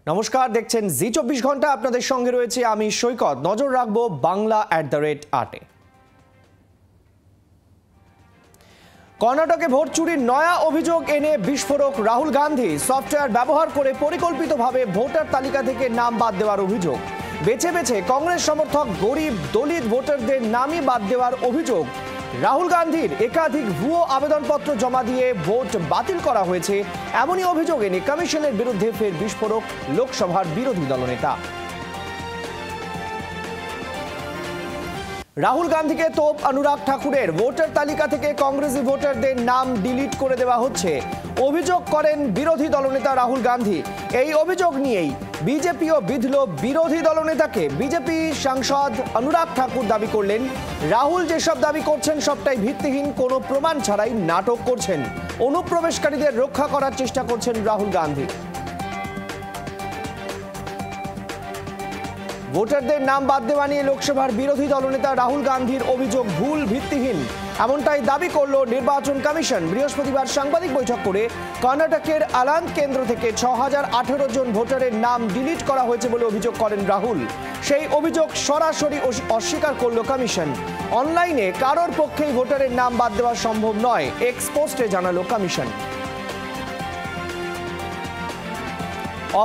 নমস্কার, দেখছেন জি24 ঘন্টা। আপনাদের সঙ্গে রয়েছে আমি সৈকত। নজর রাখবো বাংলা@8-এ। কর্ণাটকে ভোট চুরির নয়া অভিযোগ এনে বিস্ফোরক রাহুল গান্ধী সফটওয়্যার ব্যবহার করে পরিকল্পিতভাবে ভোটার তালিকা থেকে নাম বাদ দেওয়ার অভিযোগ। বেছে বেছে কংগ্রেস সমর্থক গরিব দলিত ভোটারদের নামই বাদ দেওয়ার অভিযোগ। রাহুল গান্ধীর একাধিক ভুয়ো আবেদনপত্র জমা দিয়ে ভোট বাতিল করা হয়েছে, এমনই অভিযোগ এনে কমিশনের বিরুদ্ধে ফের বিস্ফোরক লোকসভার বিরোধী দলনেতা। রাহুল গান্ধীকে তোপ অনুরাগ ঠাকুরের। ভোটার তালিকা থেকে কংগ্রেসি ভোটারদের নাম ডিলিট করে দেওয়া হচ্ছে, অভিযোগ করেন বিরোধী দলনেতা রাহুল গান্ধী। এই অভিযোগ নিয়েই বিজেপিও বিধল বিরোধী দলনেতাকে। বিজেপি সাংসদ অনুরাগ ঠাকুর দাবি করলেন, রাহুল যেসব দাবি করছেন সবটাই ভিত্তিহীন, কোনো প্রমাণ ছাড়াই নাটক করছেন। অনুপ্রবেশকারীদের রক্ষা করার চেষ্টা করছেন রাহুল গান্ধী। ভোটারদের নাম বাদ দেওয়া নিয়ে লোকসভার বিরোধী দলনেতা রাহুল গান্ধীর অভিযোগ ভুল, ভিত্তিহীন, এমনটাই দাবি করল নির্বাচন কমিশন। বৃহস্পতিবার সাংবাদিক বৈঠক করে কর্ণাটকের আলান্দ কেন্দ্র থেকে 6018 জন ভোটারের নাম ডিলিট করা হয়েছে বলে অভিযোগ করেন রাহুল। সেই অভিযোগ সরাসরি অস্বীকার করল কমিশন। অনলাইনে কারোর পক্ষেই ভোটারের নাম বাদ দেওয়া সম্ভব নয়, এক্স পোস্টে জানালো কমিশন।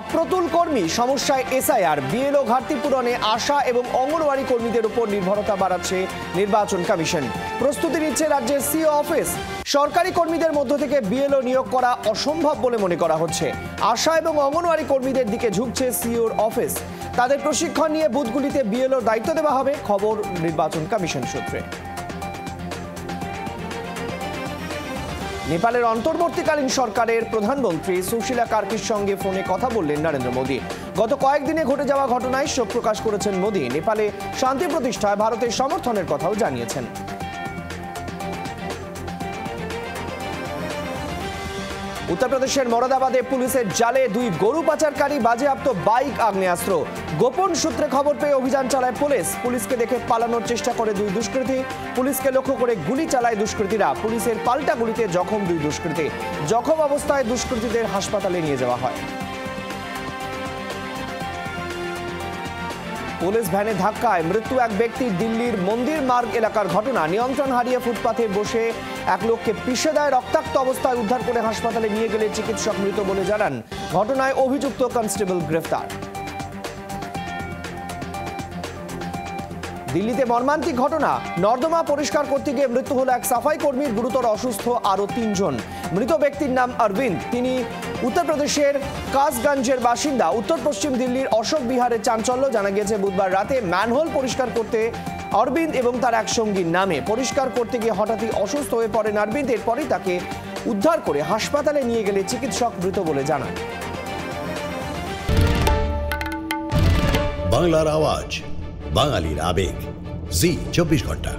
অপ্রতুল কর্মী সমস্যায় এসআইআর, বিএলও ঘাটতি পূরণে আশা এবং অঙ্গনওয়াড়ি কর্মীদের উপর নির্ভরতা বাড়াচ্ছে নির্বাচন কমিশন। প্রস্তুতি নিচ্ছে রাজ্যের সিও অফিস। সরকারি কর্মীদের মধ্য থেকে বিএলও নিয়োগ করা অসম্ভব বলে মনে করা হচ্ছে। আশা এবং অঙ্গনওয়াড়ি কর্মীদের দিকে ঝুঁকছে সিওর অফিস। তাদের প্রশিক্ষণ নিয়ে বুথগুলিতে বিএলওর দায়িত্ব দেওয়া হবে, খবর নির্বাচন কমিশন সূত্রে। নেপালের অন্তর্বর্তীকালীন সরকারের প্রধানমন্ত্রী সুশীলা কার্কির সঙ্গে ফোনে কথা বললেন নরেন্দ্র মোদী। গত কয়েকদিনে ঘটে যাওয়া ঘটনায় শোক প্রকাশ করেছেন মোদী। নেপালে শান্তি প্রতিষ্ঠায় ভারতের সমর্থনের কথাও জানিয়েছেন। উত্তরপ্রদেশের মোরাদাবাদে পুলিশের জালে 2 গরু পাচারকারী, বাজেয়াপ্ত বাইক, আগ্নেয়াস্ত্র। গোপন সূত্রে খবর পেয়ে অভিযান চালায় পুলিশ। পুলিশকে দেখে পালানোর চেষ্টা করে 2 দুষ্কৃতী। পুলিশকে লক্ষ্য করে গুলি চালায় দুষ্কৃতীরা। পুলিশের পাল্টা গুলিতে জখম 2 দুষ্কৃতী। জখম অবস্থায় দুষ্কৃতীদের হাসপাতালে নিয়ে যাওয়া হয়। পুলিশ ভ্যানে ধাক্কায় মৃত্যু এক ব্যক্তির। দিল্লির মন্দির মার্গ এলাকার ঘটনা। নিয়ন্ত্রণ হারিয়ে ফুটপাথে বসে এক লোককে পিষে দেয়। রক্তাক্ত অবস্থায় উদ্ধার করে হাসপাতালে নিয়ে গেলে চিকিৎসক মৃত বলে জানান। ঘটনায় অভিযুক্ত কনস্টেবল গ্রেফতার। দিল্লিতে মর্মান্তিক ঘটনা। নর্দমা পরিষ্কার করতে গিয়ে মৃত্যু হলো এক সাফাই কর্মীর। গুরুতর অসুস্থ আরো 3 জন। মৃত ব্যক্তির নাম অরবিন্দ। তিনি উত্তরপ্রদেশের কাসগঞ্জের বাসিন্দা। উত্তর পশ্চিম দিল্লির অশোক বিহারের চাঞ্চল্য। জানা গিয়েছে বুধবার রাতে ম্যানহোল পরিষ্কার করতে অরবিন্দ এবং তার এক সঙ্গীর নামে। পরিষ্কার করতে গিয়ে হঠাৎই অসুস্থ হয়ে পড়েন অরবিন্দ। এরপরই তাকে উদ্ধার করে হাসপাতালে নিয়ে গেলে চিকিৎসক মৃত বলে জানান। বাংলার আওয়াজ, বাঙালির আবেগ, জি24 ঘন্টা।